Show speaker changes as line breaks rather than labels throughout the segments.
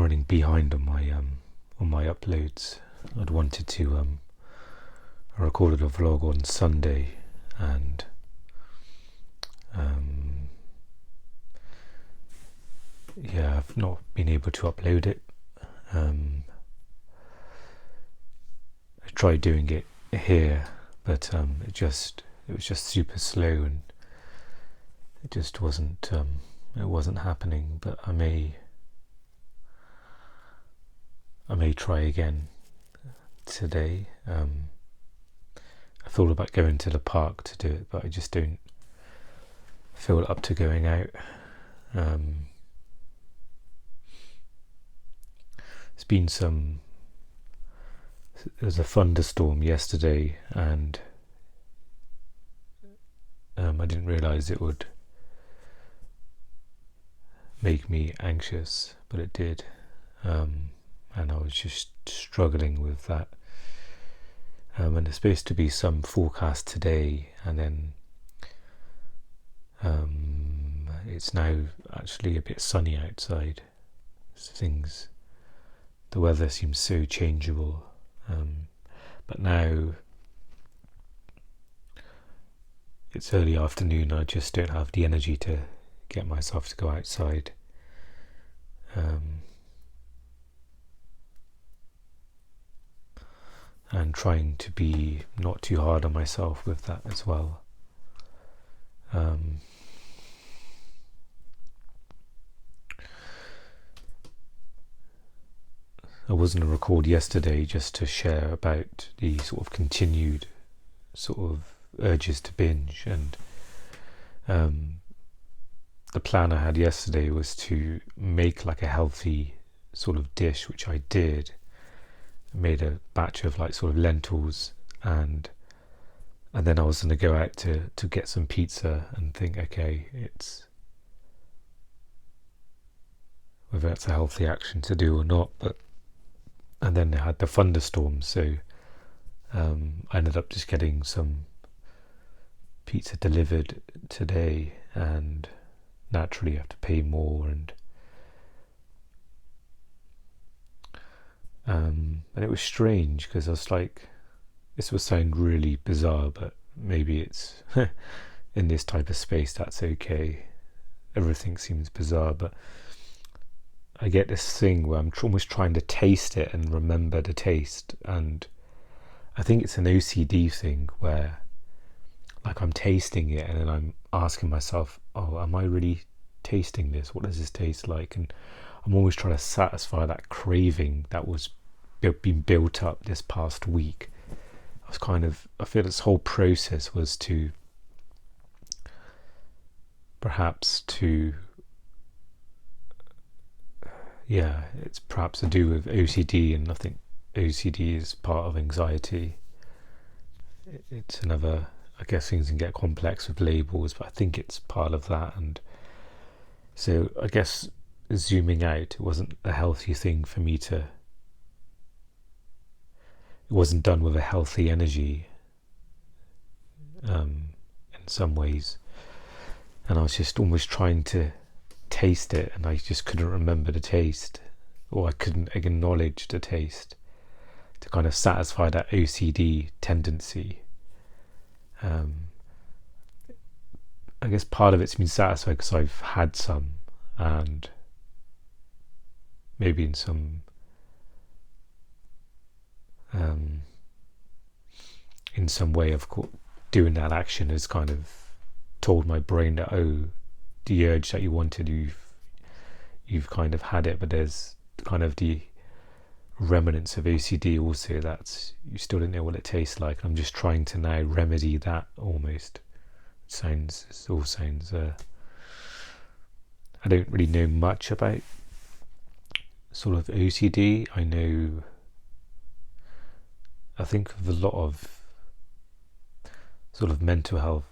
running behind on my uploads. I'd wanted to I recorded a vlog on Sunday, and I've not been able to upload it. I tried doing it here, but it was just super slow, and it just wasn't happening. But I may try again today. I thought about going to the park to do it, but I just don't feel up to going out. There was a thunderstorm yesterday, and I didn't realise it would make me anxious, but it did, and I was just struggling with that. And there's supposed to be some forecast today, and then it's now actually a bit sunny outside. The weather seems so changeable, but now it's early afternoon. I just don't have the energy to get myself to go outside. And trying to be not too hard on myself with that as well. I was going to record yesterday just to share about the sort of continued sort of urges to binge, and the plan I had yesterday was to make like a healthy sort of dish, which I did. I made a batch of like sort of lentils, and then I was going to go out to get some pizza and think, okay, whether that's a healthy action to do or not. And then I had the thunderstorm, so I ended up just getting some pizza delivered today, and naturally you have to pay more, and it was strange because I was like, this will sound really bizarre, but maybe it's in this type of space that's okay. Everything seems bizarre, but I get this thing where I'm almost trying to taste it and remember the taste, and I think it's an OCD thing where like I'm tasting it and then I'm asking myself, oh, am I really tasting this? What does this taste like? And I'm always trying to satisfy that craving that was being built up this past week. I feel this whole process was to it's perhaps to do with OCD, and I think OCD is part of anxiety. It's another, I guess things can get complex with labels, but I think it's part of that. And so I guess zooming out, it wasn't a healthy thing for me it wasn't done with a healthy energy in some ways, and I was just almost trying to taste it, and I just couldn't remember the taste, or I couldn't acknowledge the taste to kind of satisfy that OCD tendency. I guess part of it's been satisfied because I've had some, and maybe in some way of doing that action has kind of told my brain that, oh, the urge that you wanted, you've kind of had it, but there's kind of the remnants of OCD also that you still didn't know what it tastes like. I'm just trying to now remedy that almost. It all sounds I don't really know much about sort of OCD. I think of a lot of sort of mental health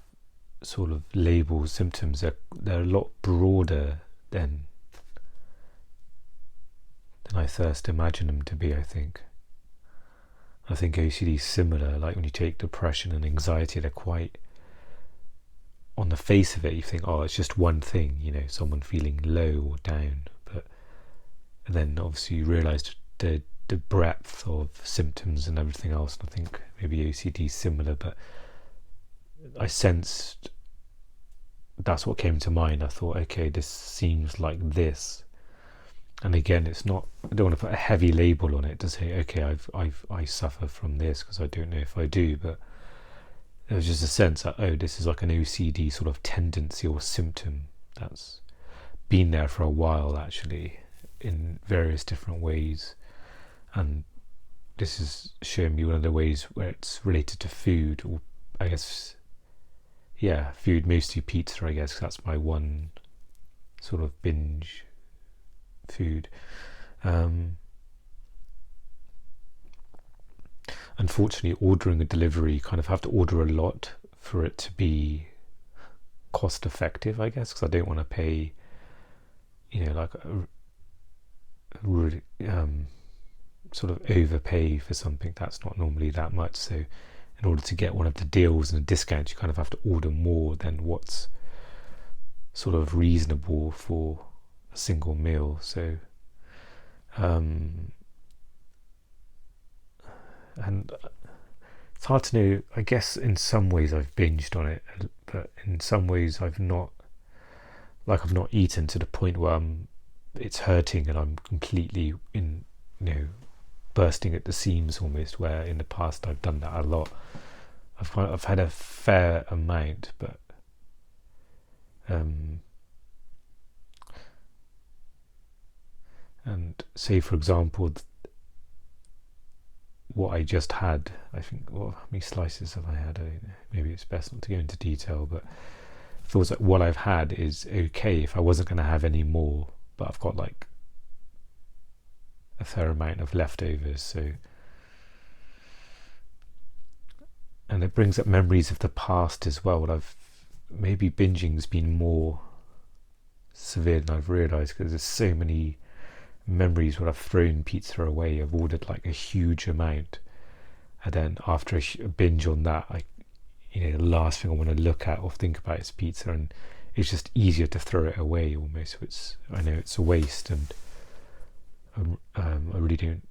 sort of labels, symptoms, they're a lot broader than I first imagined them to be. I think OCD is similar. Like when you take depression and anxiety, they're quite, on the face of it, you think, oh, it's just one thing, someone feeling low or down. But and then obviously you realised the breadth of symptoms and everything else. And I think maybe OCD is similar, but I sensed that's what came to mind. I thought, okay, this seems like this. And again, it's not, I don't want to put a heavy label on it to say, okay, I suffer from this, because I don't know if I do, but there was just a sense that, oh, this is like an OCD sort of tendency or symptom that's been there for a while, actually, in various different ways. And this is showing me one of the ways where it's related to food, or I guess, yeah, food, mostly pizza, I guess, 'cause that's my one sort of binge food. Unfortunately, ordering a delivery, you kind of have to order a lot for it to be cost effective, I guess, because I don't want to pay, like really sort of overpay for something that's not normally that much. So in order to get one of the deals and a discount, you kind of have to order more than what's sort of reasonable for a single meal. So and it's hard to know. I guess in some ways I've binged on it, but in some ways I've not eaten to the point where it's hurting and I'm completely bursting at the seams almost, where in the past I've done that a lot. I've had a fair amount, but and say for example what I just had, I think, well, how many slices have I had? Maybe it's best not to go into detail, but it feels like what I've had is okay if I wasn't going to have any more, but I've got like a fair amount of leftovers. So, and it brings up memories of the past as well. Maybe binging's been more severe than I've realised, because there's so many memories where I've thrown pizza away. I've ordered like a huge amount, and then after a binge on that, the last thing I want to look at or think about is pizza, and it's just easier to throw it away almost. I know it's a waste, and I really don't.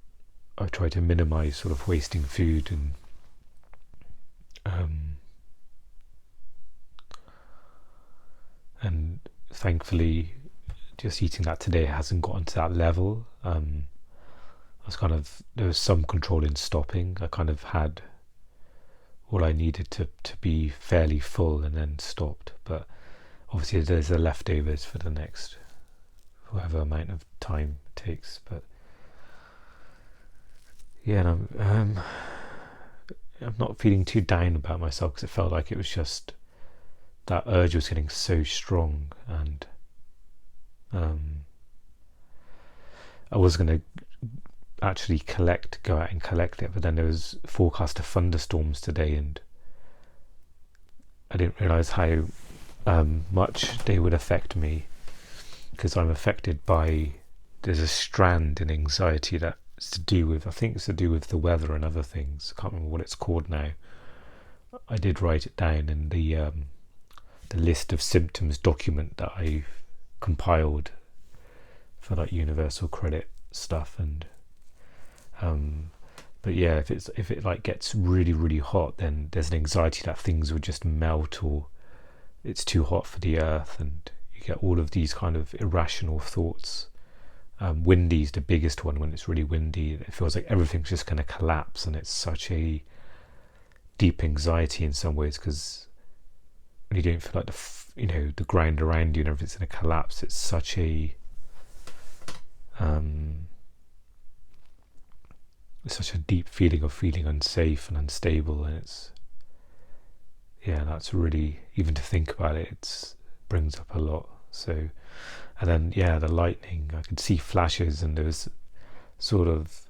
I try to minimise sort of wasting food, and thankfully, just eating that today hasn't gotten to that level. There was some control in stopping. I kind of had all I needed to be fairly full, and then stopped. But obviously there's the leftovers for the next whatever amount of time it takes. But yeah, and I'm not feeling too down about myself, because it felt like it was just that urge was getting so strong, and I was going to actually go out and collect it, but then there was forecast of thunderstorms today, and I didn't realise how much they would affect me, because I'm affected by, there's a strand in anxiety that's to do with, I think it's to do with the weather and other things. I can't remember what it's called now. I did write it down in the list of symptoms document that I've compiled for like universal credit stuff. And but yeah, if it like gets really, really hot, then there's an anxiety that things would just melt, or it's too hot for the earth, and you get all of these kind of irrational thoughts. Windy's the biggest one. When it's really windy, it feels like everything's just going to collapse, and it's such a deep anxiety in some ways, because when you don't feel like the ground around you and everything's going to collapse, it's such a deep feeling of feeling unsafe and unstable. And that's really, even to think about it, it brings up a lot. So, and then the lightning, I could see flashes, and there was sort of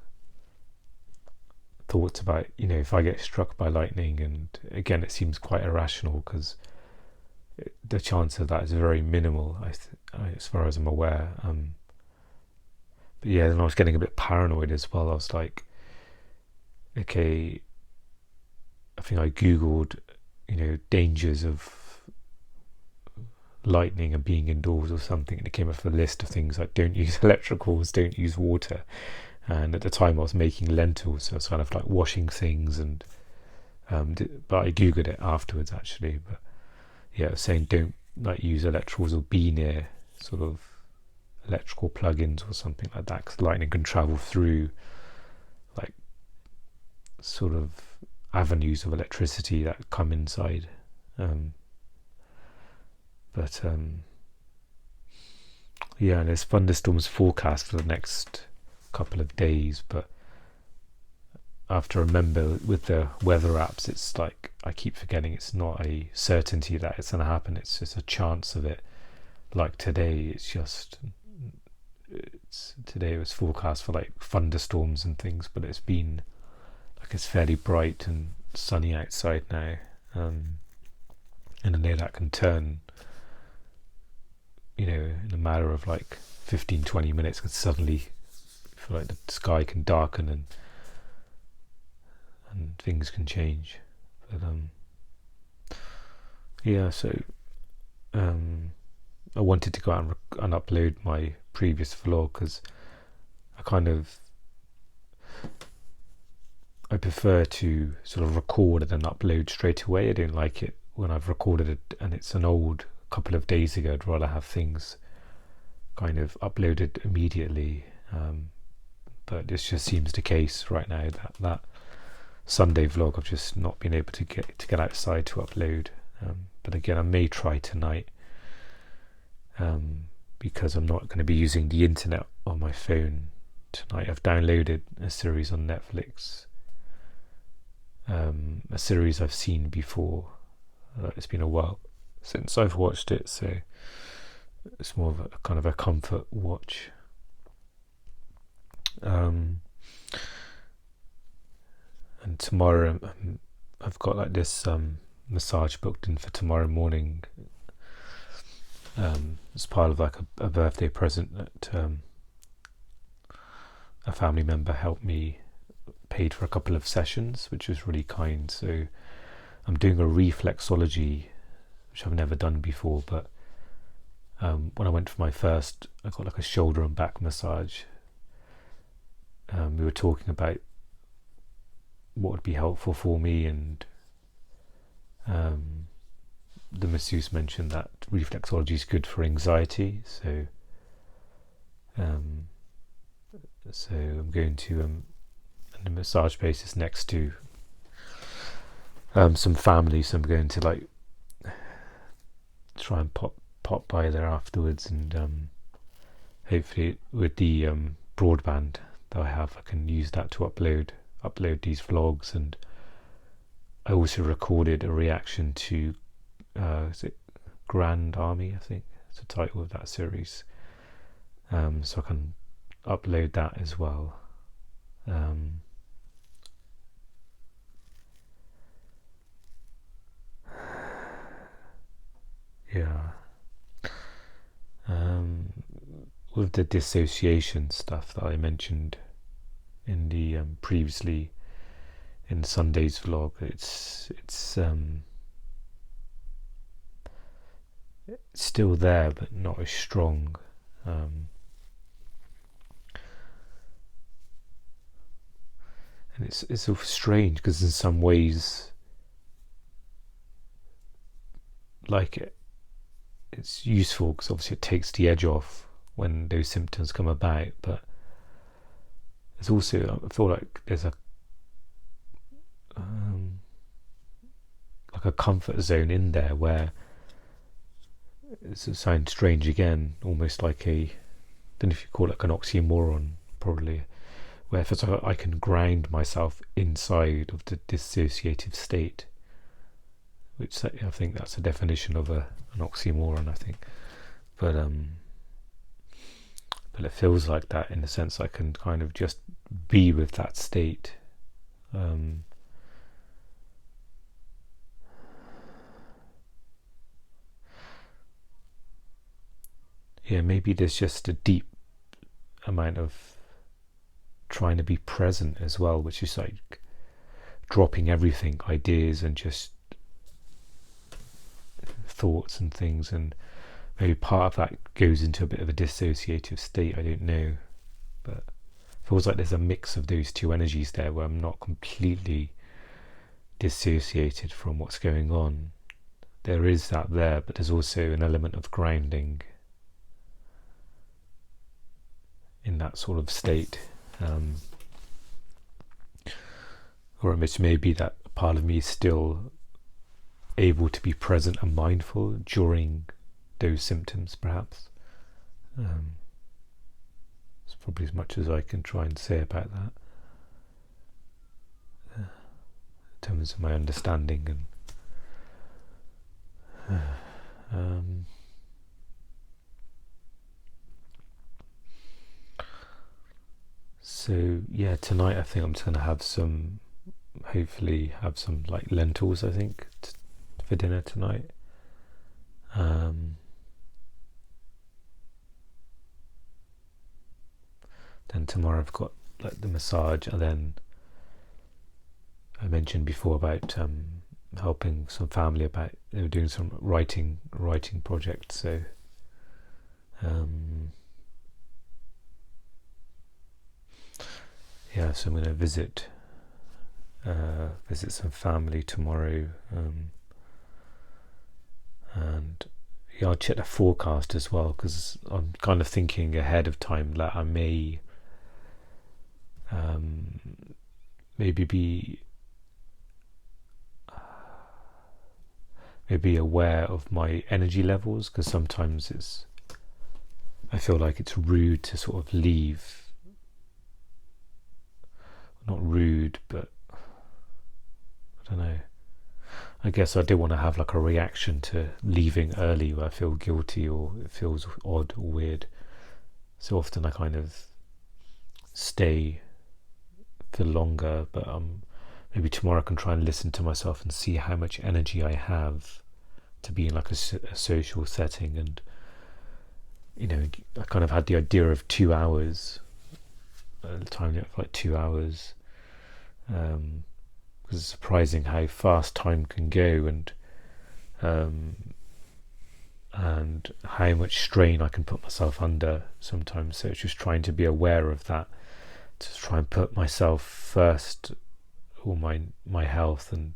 thoughts about, if I get struck by lightning, and again it seems quite irrational, because the chance of that is very minimal, as far as I'm aware. But then I was getting a bit paranoid as well. I was like, okay, I think I googled dangers of lightning and being indoors or something, and it came up with a list of things like don't use electricals, don't use water. And at the time I was making lentils, so I was kind of like washing things, and but I googled it afterwards actually. But yeah, it was saying don't like use electricals or be near sort of electrical plugins or something like that, because lightning can travel through like sort of avenues of electricity that come inside. Yeah, and there's thunderstorms forecast for the next couple of days, but I have to remember with the weather apps, it's like I keep forgetting it's not a certainty that it's going to happen, it's just a chance of it. Like today, today it was forecast for like thunderstorms and things, but it's been like it's fairly bright and sunny outside now, and I know that can turn, in a matter of like 15-20 minutes, and suddenly feel like the sky can darken and things can change. But yeah, so I wanted to go out and upload my previous vlog, because I prefer to sort of record and then upload straight away. I don't like it when I've recorded it and it's an old couple of days ago. I'd rather have things kind of uploaded immediately, but this just seems the case right now, that Sunday vlog I've just not been able to get outside to upload, but again I may try tonight, because I'm not going to be using the internet on my phone tonight. I've downloaded a series on Netflix, a series I've seen before. It's been a while since I've watched it, so it's more of a kind of a comfort watch. And tomorrow I've got like this massage booked in for tomorrow morning, as part of like a birthday present that a family member helped me, paid for a couple of sessions, which was really kind. So I'm doing a reflexology, which I've never done before, but when I went for my first, I got like a shoulder and back massage. We were talking about what would be helpful for me, and the masseuse mentioned that reflexology is good for anxiety, so I'm going to the massage place is next to some family, so I'm going to like try and pop by there afterwards, and hopefully with the broadband that I have, I can use that to upload these vlogs. And I also recorded a reaction to is it Grand Army, I think it's the title of that series, so I can upload that as well. Yeah. With the dissociation stuff that I mentioned in the previously in Sunday's vlog, it's still there, but not as strong. And it's sort of strange, because in some ways, like it's useful, because obviously it takes the edge off when those symptoms come about, but there's also, I feel like there's a like a comfort zone in there where it sounds strange again, almost like I don't know if you call it like an oxymoron, probably, where if it's like I can ground myself inside of the dissociative state, which I think that's a definition of an oxymoron, I think, but it feels like that in the sense I can kind of just be with that state. Yeah, maybe there's just a deep amount of trying to be present as well, which is like dropping everything, ideas and just thoughts and things, and maybe part of that goes into a bit of a dissociative state, I don't know, but it feels like there's a mix of those two energies there where I'm not completely dissociated from what's going on. There is that there, but there's also an element of grounding in that sort of state. Or it may be that a part of me is still able to be present and mindful during those symptoms, perhaps. It's probably as much as I can try and say about that, in terms of my understanding. And so yeah, tonight I think I'm just going to have some, hopefully have some like lentils, I think, for dinner tonight. Then tomorrow I've got like the massage, and then I mentioned before about helping some family about, they were doing some writing projects, so yeah, so I'm going to visit some family tomorrow, and yeah, I'll check the forecast as well, because I'm kind of thinking ahead of time that I may maybe be aware of my energy levels, because sometimes I feel like it's rude to sort of leave, not rude, but I don't know, I guess I do want to have like a reaction to leaving early where I feel guilty or it feels odd or weird. So often I kind of stay for longer, but maybe tomorrow I can try and listen to myself and see how much energy I have to be in like a social setting. And you know, I kind of had the idea of 2 hours, time limit for like 2 hours, because it's surprising how fast time can go, and how much strain I can put myself under sometimes. So it's just trying to be aware of that, to try and put myself first, or my health, and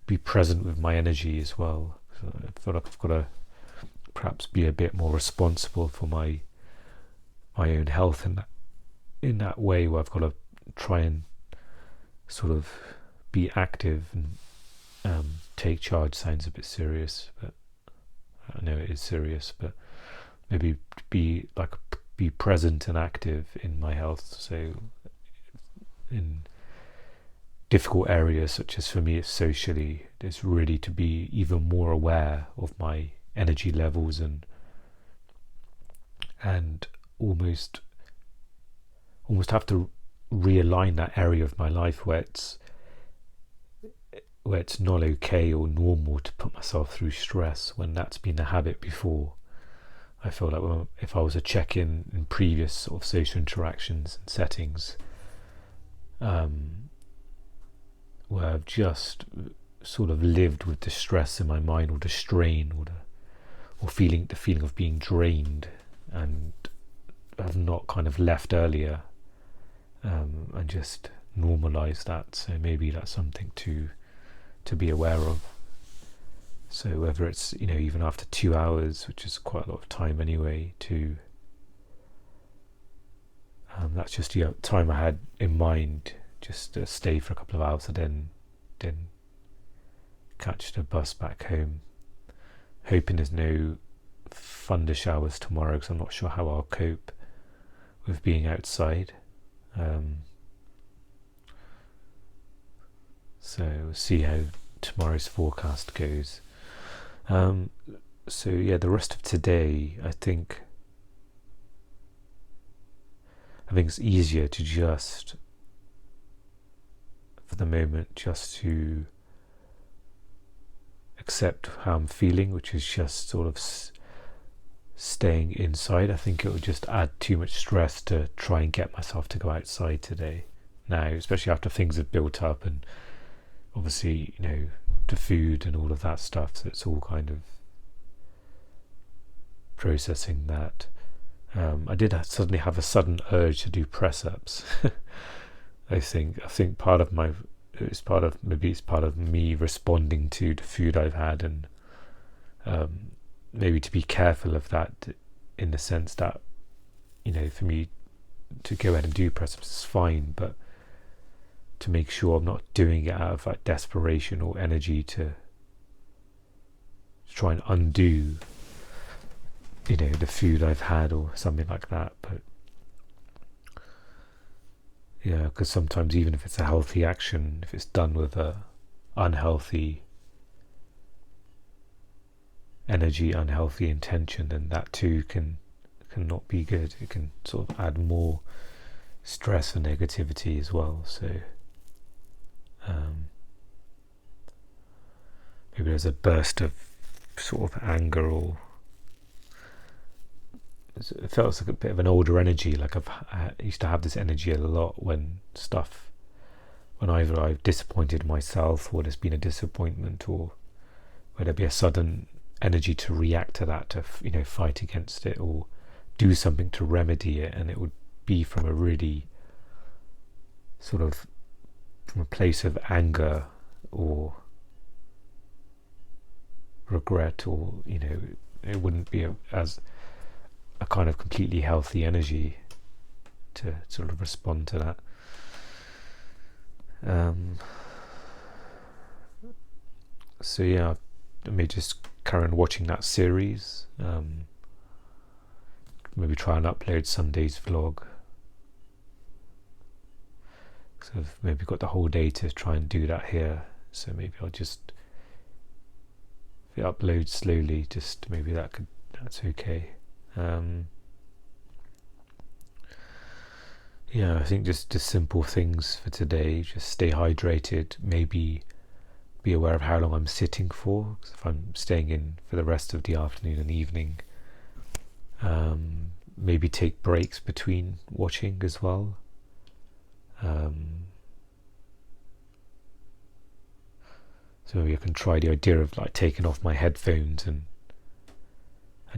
be present with my energy as well. So I feel like I've got to perhaps be a bit more responsible for my own health in that way, where I've got to try and sort of be active and take charge. Sounds a bit serious, but I know it is serious, but maybe be present and active in my health. So in difficult areas, such as for me it's socially, it's really to be even more aware of my energy levels, and almost have to realign that area of my life where it's not okay or normal to put myself through stress, when that's been a habit before. I feel like if I was to check in previous sort of social interactions and settings, where I've just sort of lived with the stress in my mind, or the strain, or the feeling of being drained, and have not kind of left earlier, and just normalize that. So maybe that's something to be aware of. So whether it's, you know, even after 2 hours, which is quite a lot of time anyway, to that's just the time I had in mind, just to stay for a couple of hours and then catch the bus back home, hoping there's no thunder showers tomorrow, because I'm not sure how I'll cope with being outside. So we'll see how tomorrow's forecast goes. So yeah, the rest of today, I think it's easier to just, for the moment, just to accept how I'm feeling, which is just sort of staying inside. I think it would just add too much stress to try and get myself to go outside today now, especially after things have built up, and obviously, you know, the food and all of that stuff. So it's all kind of processing that. I did suddenly have a sudden urge to do press-ups. I think part of it's part of me responding to the food I've had, and maybe to be careful of that, in the sense that, for me to go ahead and do press-ups is fine, but to make sure I'm not doing it out of like desperation or energy to try and undo the food I've had or something like that. But yeah, because sometimes even if it's a healthy action, if it's done with a unhealthy energy, unhealthy intention, then that too can not be good. It can sort of add more stress and negativity as well. So maybe there's a burst of sort of anger, or it felt like a bit of an older energy. Like I used to have this energy a lot when either I've disappointed myself, or there's been a disappointment, or where there'd be a sudden energy to react to that, to fight against it or do something to remedy it, and it would be from a really sort of from a place of anger or regret, or it wouldn't be as a kind of completely healthy energy to sort of respond to that. So yeah, I may just carry on watching that series. Maybe try and upload Sunday's vlog. So I've maybe got the whole day to try and do that here. So maybe I'll just, if it uploads slowly, just maybe that's okay. Yeah, I think just simple things for today. Just stay hydrated. Maybe be aware of how long I'm sitting for. Because if I'm staying in for the rest of the afternoon and evening, maybe take breaks between watching as well. So maybe I can try the idea of like taking off my headphones and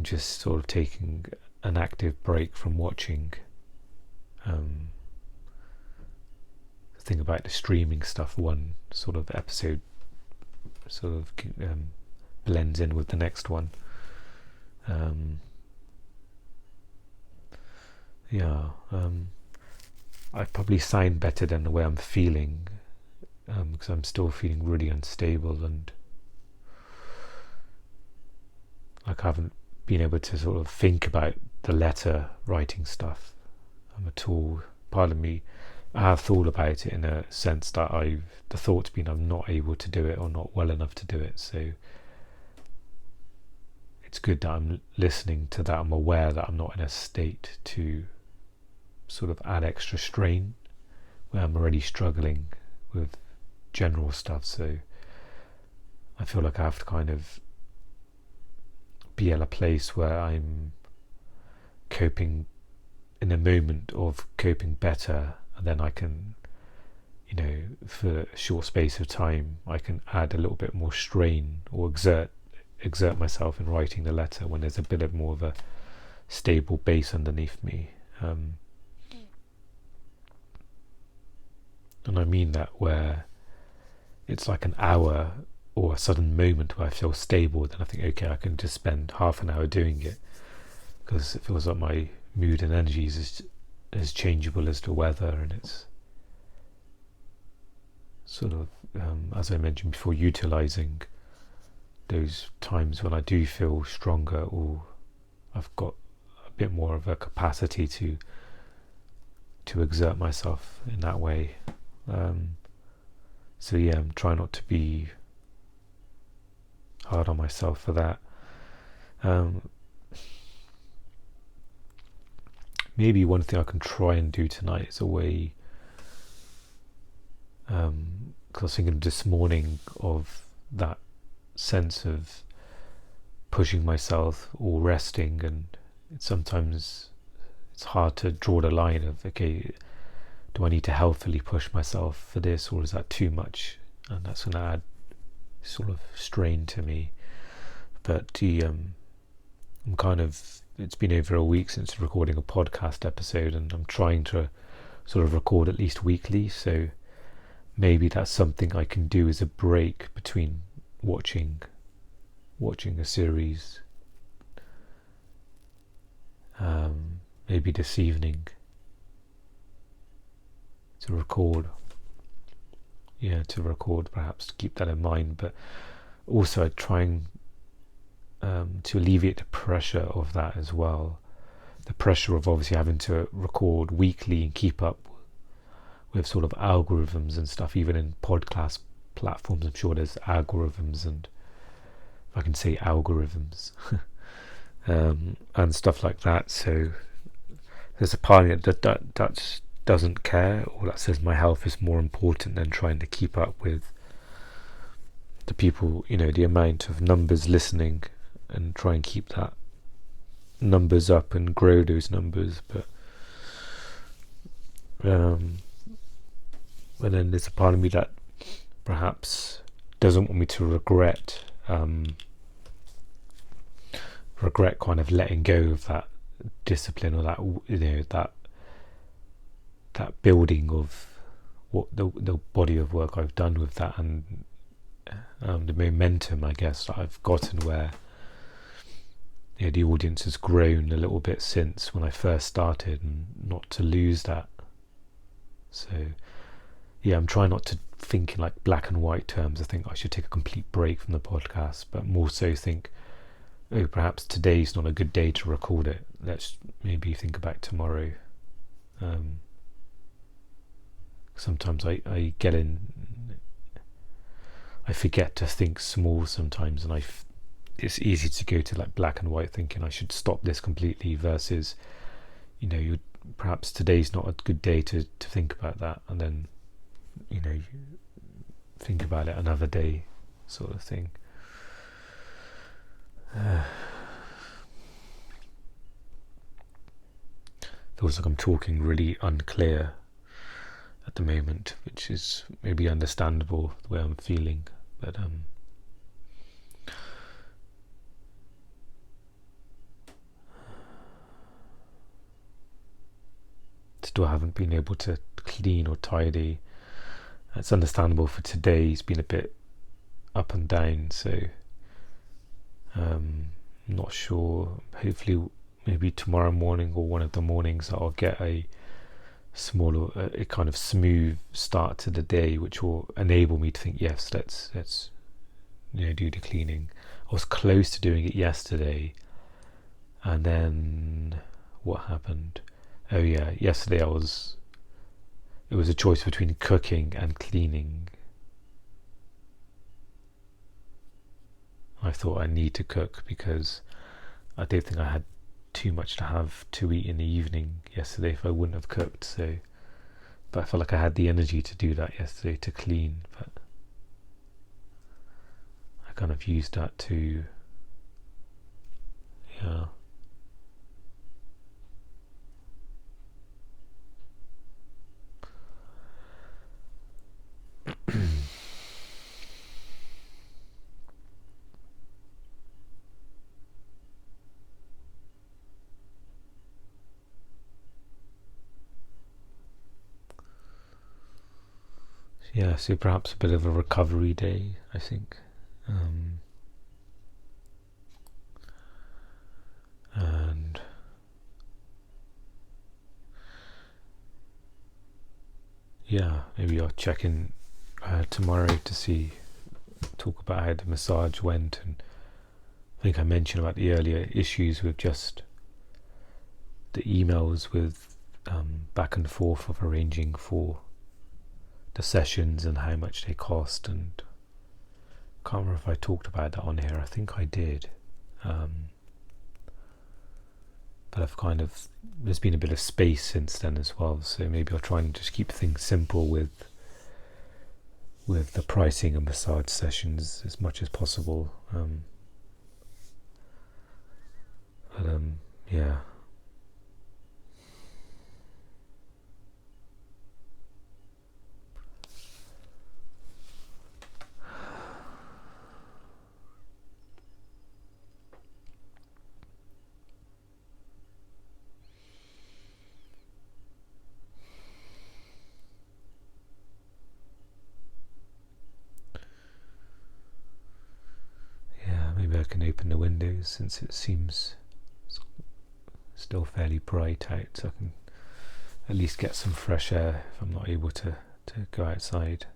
just sort of taking an active break from watching. Think about the streaming stuff. One sort of episode sort of blends in with the next one. I probably sound better than the way I'm feeling, because I'm still feeling really unstable, and like I haven't been able to sort of think about the letter writing stuff at all. Part of me, I have thought about it in a sense that the thought's been I'm not able to do it, or not well enough to do it. So it's good that I'm listening to that. I'm aware that I'm not in a state to sort of add extra strain where I'm already struggling with general stuff. So I feel like I have to kind of be at a place where I'm coping in a moment of coping better, and then I can, for a short space of time, I can add a little bit more strain or exert myself in writing the letter when there's a bit of more of a stable base underneath me. And I mean that where it's like an hour or a sudden moment where I feel stable, then I think, okay, I can just spend half an hour doing it, because it feels like my mood and energies is as changeable as the weather, and it's sort of, as I mentioned before, utilising those times when I do feel stronger, or I've got a bit more of a capacity to exert myself in that way. So yeah, I'm trying not to be hard on myself for that. Maybe one thing I can try and do tonight is a way, because I was thinking this morning of that sense of pushing myself or resting, and sometimes it's hard to draw the line of, okay, do I need to healthily push myself for this, or is that too much? And that's going to add sort of strain to me. But it's been over a week since recording a podcast episode, and I'm trying to sort of record at least weekly, so maybe that's something I can do as a break between watching a series. Maybe this evening to record, perhaps, to keep that in mind. But also trying to alleviate the pressure of that as well, the pressure of obviously having to record weekly and keep up with sort of algorithms and stuff. Even in podcast platforms, I'm sure there's algorithms, and if I can say algorithms, and stuff like that. So there's a part of it that doesn't care, or that says my health is more important than trying to keep up with the people, the amount of numbers listening, and try and keep that numbers up and grow those numbers. But then there's a part of me that perhaps doesn't want me to regret kind of letting go of that discipline, or that building of what the body of work I've done with that, and the momentum, I guess, that I've gotten, where the audience has grown a little bit since when I first started, and not to lose that. So I'm trying not to think in like black and white terms. I think I should take a complete break from the podcast, but more so think, perhaps today's not a good day to record it. Let's maybe think about tomorrow. Sometimes I get in, I forget to think small sometimes, and it's easy to go to like black and white thinking I should stop this completely, versus perhaps today's not a good day to think about that, and then you think about it another day, sort of thing. Feels like I'm talking really unclear at the moment, which is maybe understandable, the way I'm feeling, but still haven't been able to clean or tidy. It's understandable for today. It's been a bit up and down, so not sure. Hopefully maybe tomorrow morning, or one of the mornings, I'll get a kind of smooth start to the day, which will enable me to think, yes, let's do the cleaning. I was close to doing it yesterday, and then what happened? Oh yeah, yesterday it was a choice between cooking and cleaning. I thought I need to cook because I don't think I had too much to have to eat in the evening yesterday if I wouldn't have cooked. But I felt like I had the energy to do that yesterday, to clean. But I kind of used that to, so perhaps a bit of a recovery day, I think. And maybe I'll check in tomorrow to talk about how the massage went. And I think I mentioned about the earlier issues with just the emails with back and forth of arranging for the sessions and how much they cost, and I can't remember if I talked about that on here. I think I did, but there's been a bit of space since then as well, so maybe I'll try and just keep things simple with the pricing of massage sessions as much as possible. Yeah. open the windows since it seems still fairly bright out, so I can at least get some fresh air if I'm not able to go outside.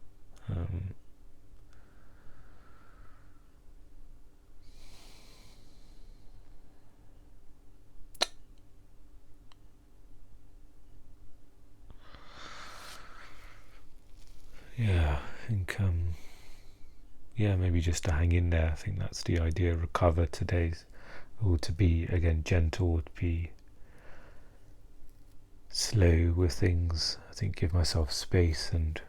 Yeah, I think maybe just to hang in there. I think that's the idea. Recover today's, or to be again gentle, to be slow with things. I think give myself space and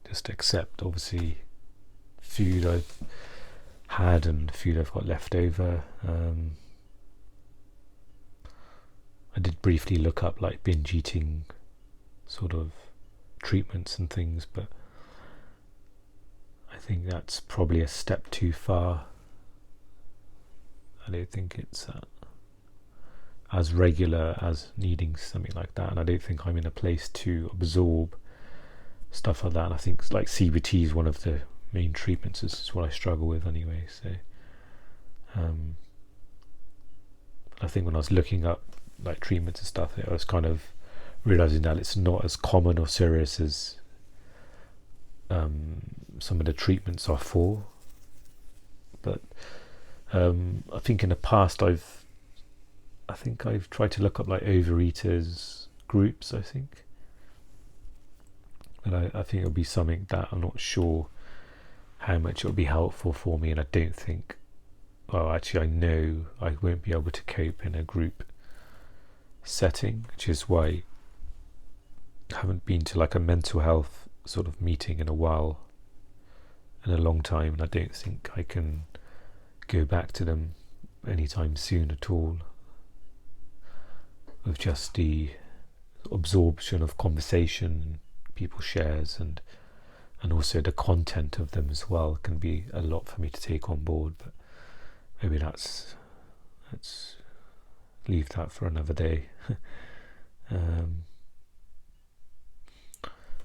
just accept, obviously, food I've had and food I've got left over. I did briefly look up like binge eating sort of treatments and things, but I think that's probably a step too far. I don't think it's as regular as needing something like that, and I don't think I'm in a place to absorb stuff like that. And I think like CBT is one of the main treatments. This is what I struggle with anyway. So I think when I was looking up like treatments and stuff, I was kind of realizing that it's not as common or serious as some of the treatments are for. But I think in the past I've tried to look up like overeaters groups, I think, but I think it'll be something that I'm not sure how much it'll be helpful for me, and I don't think, well, actually I know I won't be able to cope in a group setting, which is why I haven't been to like a mental health sort of meeting in a while, in a long time, and I don't think I can go back to them anytime soon at all, with just the absorption of conversation people shares, and also the content of them as well can be a lot for me to take on board. But maybe let's leave that for another day.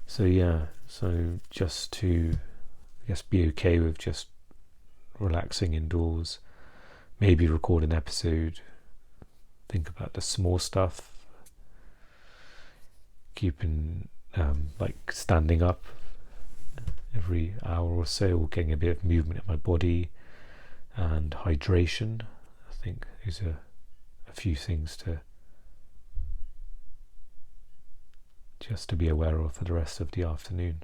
So just to, I guess, be okay with just relaxing indoors, maybe record an episode, think about the small stuff, keeping like standing up every hour or so, or getting a bit of movement in my body, and hydration. I think these are a few things to be aware of for the rest of the afternoon.